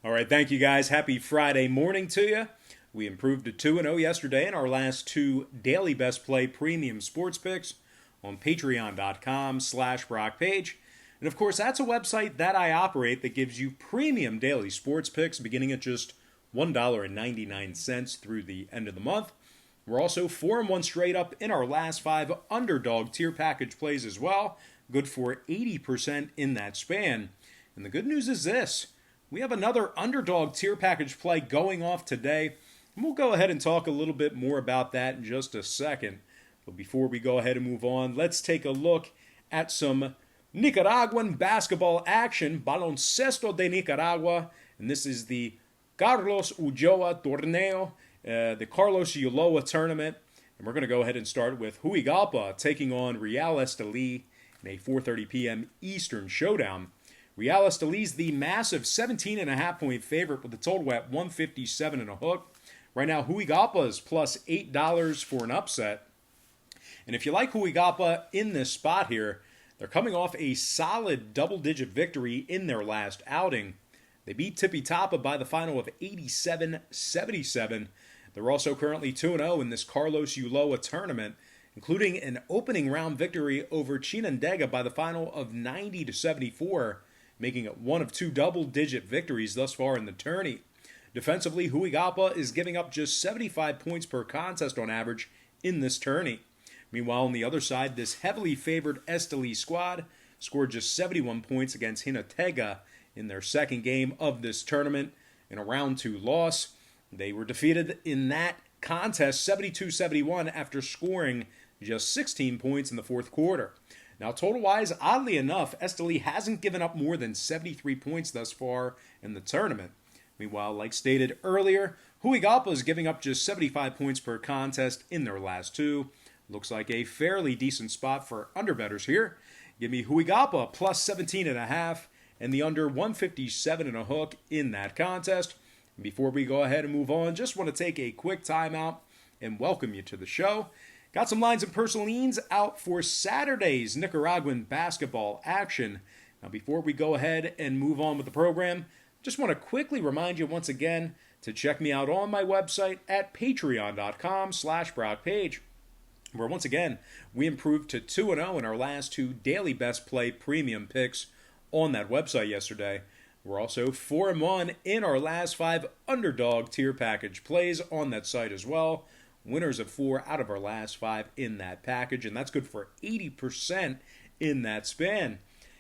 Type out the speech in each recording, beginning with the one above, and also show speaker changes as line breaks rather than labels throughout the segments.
All right, thank you guys. Happy Friday morning to you. We improved to 2-0 yesterday in our last two daily best play premium sports picks on patreon.com/BrockPage. And of course, that's a website that I operate that gives you premium daily sports picks beginning at just $1.99 through the end of the month. We're also 4-1 straight up in our last five Underdog tier package plays as well. Good for 80% in that span. And the good news is this. We have another Underdog tier package play going off today. And we'll go ahead and talk a little bit more about that in just a second. But before we go ahead and move on, let's take a look at some Nicaraguan basketball action. Baloncesto de Nicaragua. And this is the Carlos Ulloa Torneo, the Carlos Ulloa tournament. And we're going to go ahead and start with Huigalpa taking on Real Estelí in a 4:30 p.m. Eastern showdown. Real Estelí's the massive 17.5 point favorite with the total at 157 and a hook. Right now, Huigalpa is plus $8 for an upset. And if you like Huigalpa in this spot here, they're coming off a solid double-digit victory in their last outing. They beat Tippy Tapa by the final of 87-77. They're also currently 2-0 in this Carlos Ulloa tournament, including an opening round victory over Chinandega by the final of 90-74. Making it one of two double-digit victories thus far in the tourney. Defensively, Huigalpa is giving up just 75 points per contest on average in this tourney. Meanwhile, on the other side, this heavily favored Estelí squad scored just 71 points against Jinotega in their second game of this tournament in a round 2 loss. They were defeated in that contest 72-71 after scoring just 16 points in the fourth quarter. Now, total-wise, oddly enough, Estelí hasn't given up more than 73 points thus far in the tournament. Meanwhile, like stated earlier, Huigalpa is giving up just 75 points per contest in their last two. Looks like a fairly decent spot for underbettors here. Give me Huigalpa plus 17.5 and the under 157 and a hook in that contest. And before we go ahead and move on, just want to take a quick timeout and welcome you to the show. Got some lines and personal leans out for Saturday's Nicaraguan basketball action. Now, before we go ahead and move on with the program, just want to quickly remind you once again to check me out on my website at patreon.com/BrockPage, where once again, we improved to 2-0 in our last two daily best play premium picks on that website yesterday. We're also 4-1 in our last five Underdog tier package plays on that site as well. Winners of 4 out of our last 5 in that package, and that's good for 80% in that span.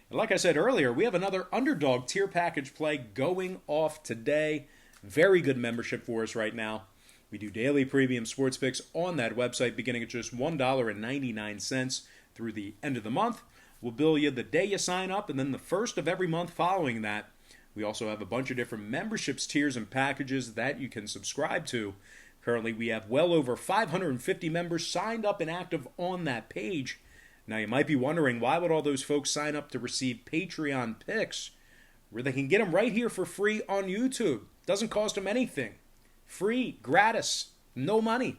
And like I said earlier, we have another Underdog tier package play going off today. Very good membership for us right now. We do daily premium sports picks on that website beginning at just $1.99 through the end of the month. We'll bill you the day you sign up, and then the first of every month following that. We also have a bunch of different memberships, tiers, and packages that you can subscribe to. Currently, we have well over 550 members signed up and active on that page. Now, you might be wondering, why would all those folks sign up to receive Patreon picks, where they can get them right here for free on YouTube? Doesn't cost them anything. Free, gratis, no money.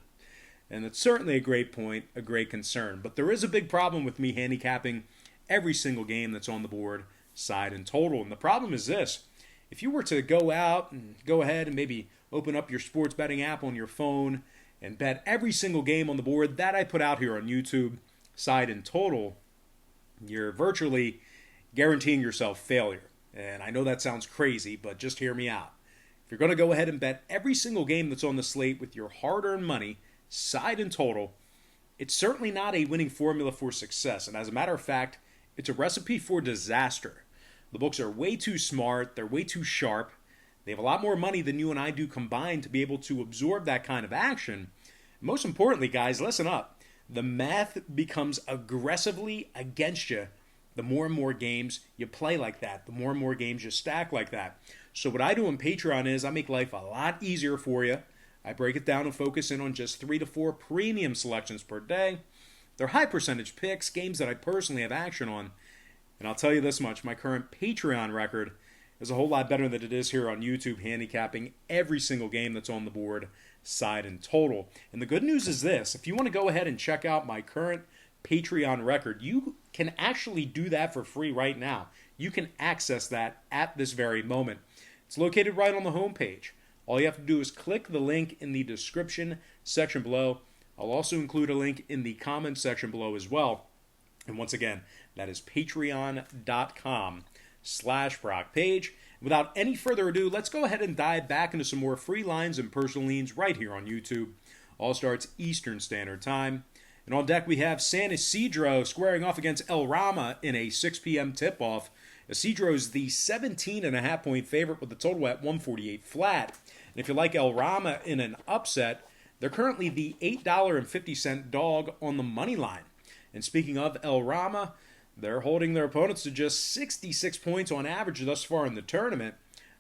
And it's certainly a great point, a great concern. But there is a big problem with me handicapping every single game that's on the board, side and total. And the problem is this. If you were to go out and go ahead and maybe open up your sports betting app on your phone and bet every single game on the board that I put out here on YouTube, side and total, you're virtually guaranteeing yourself failure. And I know that sounds crazy, but just hear me out. If you're going to go ahead and bet every single game that's on the slate with your hard-earned money, side and total, it's certainly not a winning formula for success. And as a matter of fact, it's a recipe for disaster. The books are way too smart. They're way too sharp. They have a lot more money than you and I do combined to be able to absorb that kind of action. Most importantly, guys, listen up. The math becomes aggressively against you the more and more games you play like that, the more and more games you stack like that. So what I do on Patreon is I make life a lot easier for you. I break it down and focus in on just 3 to 4 premium selections per day. They're high percentage picks, games that I personally have action on. And I'll tell you this much, my current Patreon record is a whole lot better than it is here on YouTube, handicapping every single game that's on the board, side and total. And the good news is this, if you want to go ahead and check out my current Patreon record, you can actually do that for free right now. You can access that at this very moment. It's located right on the homepage. All you have to do is click the link in the description section below. I'll also include a link in the comments section below as well. And once again, that is patreon.com/BrockPage. Without any further ado, let's go ahead and dive back into some more free lines and personal leans right here on YouTube. All starts Eastern Standard Time. And on deck we have San Isidro squaring off against El Rama in a 6 p.m. tip-off. Isidro is the 17.5 point favorite with the total at 148 flat. And if you like El Rama in an upset, they're currently the $8.50 dog on the money line. And speaking of El Rama, they're holding their opponents to just 66 points on average thus far in the tournament.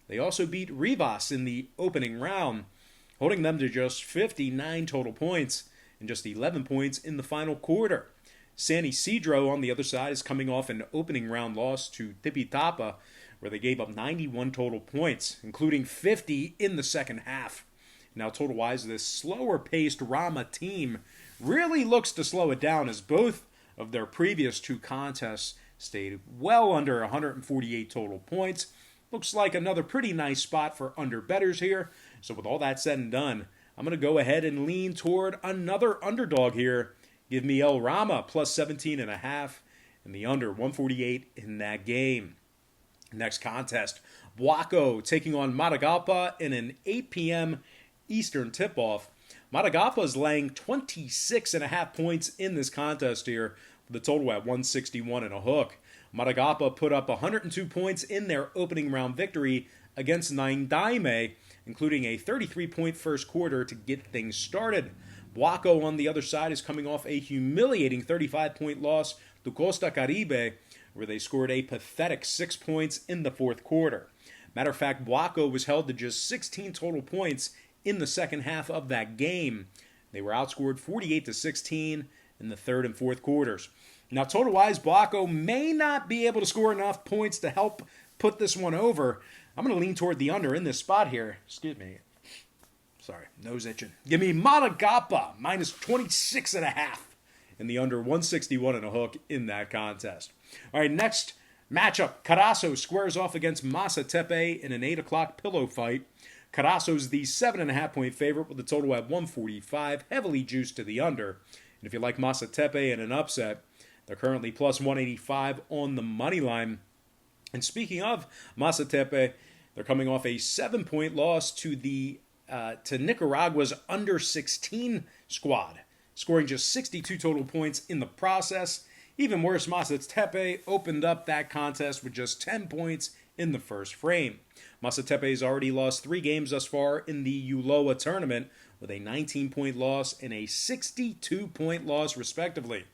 They also beat Rivas in the opening round, holding them to just 59 total points and just 11 points in the final quarter. San Isidro, on the other side, is coming off an opening round loss to Tipitapa, where they gave up 91 total points, including 50 in the second half. Now, total-wise, this slower-paced Rama team really looks to slow it down, as both of their previous two contests stayed well under 148 total points. Looks like another pretty nice spot for underbettors here. So with all that said and done, I'm going to go ahead and lean toward another underdog here. Give me El Rama plus 17.5 and the under 148 in that game. Next contest, Buaco taking on Matagalpa in an 8 p.m. Eastern tip-off. Matagalpa is laying 26.5 points in this contest here, with the total at 161 and a hook. Matagalpa put up 102 points in their opening round victory against Naindaime, including a 33-point first quarter to get things started. Buaco, on the other side, is coming off a humiliating 35-point loss to Costa Caribe, where they scored a pathetic 6 points in the fourth quarter. Matter of fact, Buaco was held to just 16 total points in the second half of that game. They were outscored 48-16 in the third and fourth quarters. Now, total-wise, Buaco may not be able to score enough points to help put this one over. I'm going to lean toward the under in this spot here. Excuse me. Sorry, nose itching. Give me Matagalpa minus 26.5 and the under 161 and a hook in that contest. All right, next matchup. Carazo squares off against Masa Tepe in an 8 o'clock pillow fight. Carazo's the 7.5 point favorite with a total at 145, heavily juiced to the under. And if you like Masa Tepe in an upset, they're currently plus 185 on the money line. And speaking of Masa Tepe, they're coming off a 7-point loss to Nicaragua's under 16 squad, scoring just 62 total points in the process. Even worse, Masa Tepe opened up that contest with just 10 points in the first frame. Masa Tepe has already lost 3 games thus far in the Ulloa tournament, with a 19-point loss and a 62-point loss, respectively.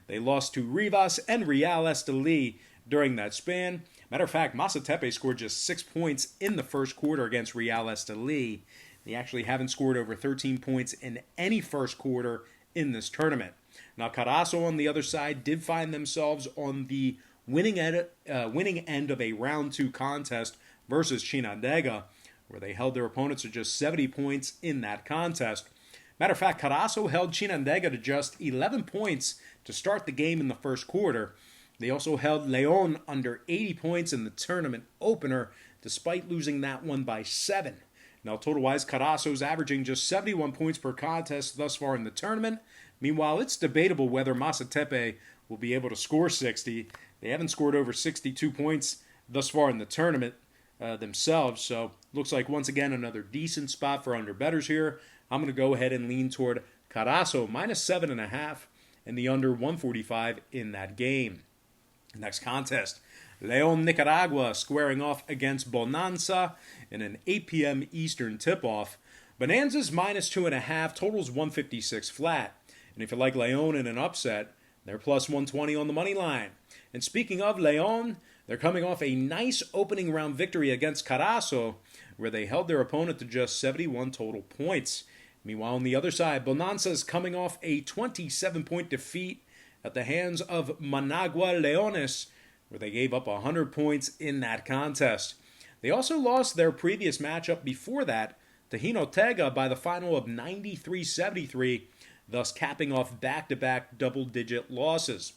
They lost to Rivas and Real Estelí during that span. Matter of fact, Masa Tepe scored just 6 points in the first quarter against Real Estelí. They actually haven't scored over 13 points in any first quarter in this tournament. Now, Carazo, on the other side, did find themselves on the winning end of a round 2 contest versus Chinandega, where they held their opponents to just 70 points in that contest. Matter of fact, Carazo held Chinandega to just 11 points to start the game in the first quarter. They also held León under 80 points in the tournament opener, despite losing that one by 7. Now, total-wise, Carazo's averaging just 71 points per contest thus far in the tournament. Meanwhile, it's debatable whether Masa Tepe will be able to score 60. They haven't scored over 62 points thus far in the tournament themselves. So, looks like, once again, another decent spot for underbettors here. I'm going to go ahead and lean toward Carazo minus 7.5 and the under 145 in that game. Next contest, León Nicaragua squaring off against Bonanza in an 8 p.m. Eastern tip-off. Bonanza's minus 2.5, totals 156 flat. And if you like León in an upset, they're plus 120 on the money line. And speaking of León, they're coming off a nice opening round victory against Carazo, where they held their opponent to just 71 total points. Meanwhile, on the other side, Bonanza is coming off a 27-point defeat at the hands of Managua Leones, where they gave up 100 points in that contest. They also lost their previous matchup before that to Jinotega by the final of 93-73, thus capping off back-to-back double-digit losses.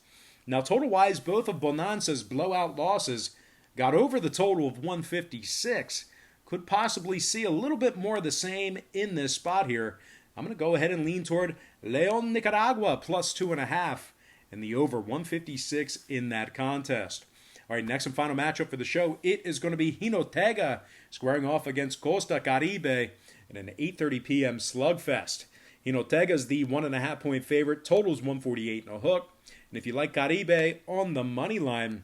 Now, total-wise, both of Bonanza's blowout losses got over the total of 156, could possibly see a little bit more of the same in this spot here. I'm going to go ahead and lean toward Leon Nicaragua plus 2.5 and the over 156 in that contest. All right, next and final matchup for the show, it is going to be Jinotega squaring off against Costa Caribe in an 8:30 p.m. slugfest. Jinotega is the 1.5 point favorite, totals 148 and a hook. And if you like Caribe on the money line,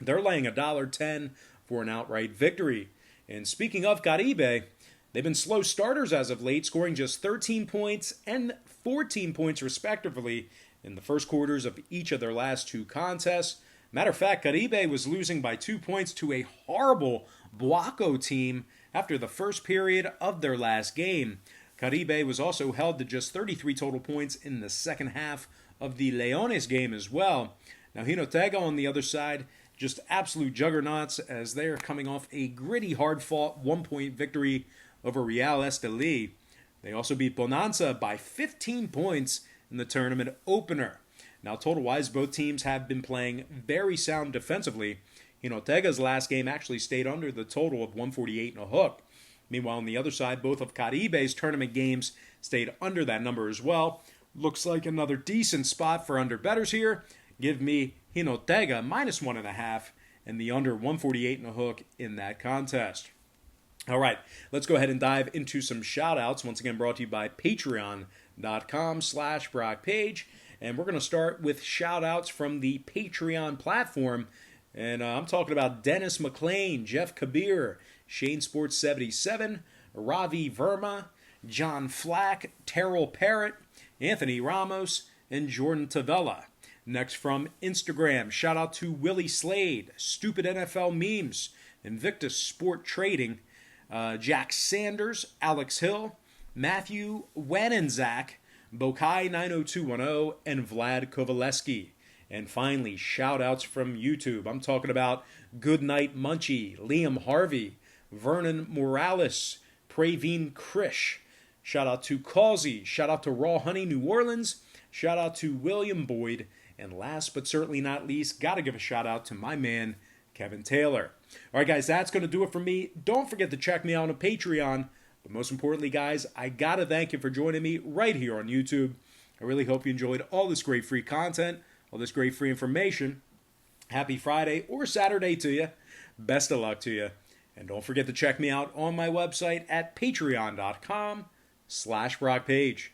they're laying $1.10 for an outright victory. And speaking of Caribe, they've been slow starters as of late, scoring just 13 points and 14 points respectively in the first quarters of each of their last two contests. Matter of fact, Caribe was losing by 2 points to a horrible Buaco team after the first period of their last game. Caribe was also held to just 33 total points in the second half of the Leones game as well. Now, Jinotega on the other side, just absolute juggernauts as they're coming off a gritty, hard-fought 1-point victory over Real Estelí. They also beat Bonanza by 15 points in the tournament opener. Now, total-wise, both teams have been playing very sound defensively. Jinotega's last game actually stayed under the total of 148 and a hook. Meanwhile, on the other side, both of Caribe's tournament games stayed under that number as well. Looks like another decent spot for under bettors here. Give me Jinotega minus 1.5 and the under 148 and a hook in that contest. All right, let's go ahead and dive into some shout-outs. Once again, brought to you by patreon.com/BrockPage. And we're going to start with shout-outs from the Patreon platform. And I'm talking about Dennis McLean, Jeff Kabir, Shane Sports 77, Ravi Verma, John Flack, Terrell Parrott, Anthony Ramos, and Jordan Tavella. Next from Instagram, shout out to Willie Slade, Stupid NFL Memes, Invictus Sport Trading, Jack Sanders, Alex Hill, Matthew Wanenzak, Bokai 90210, and Vlad Kovaleski. And finally, shout-outs from YouTube. I'm talking about Goodnight Munchie, Liam Harvey, Vernon Morales, Praveen Krish. Shout-out to Causey. Shout-out to Raw Honey New Orleans. Shout-out to William Boyd. And last but certainly not least, got to give a shout-out to my man, Kevin Taylor. All right, guys, that's going to do it for me. Don't forget to check me out on Patreon. But most importantly, guys, I got to thank you for joining me right here on YouTube. I really hope you enjoyed all this great free content, all this great free information. Happy Friday or Saturday to you. Best of luck to you. And don't forget to check me out on my website at patreon.com/BrockPage.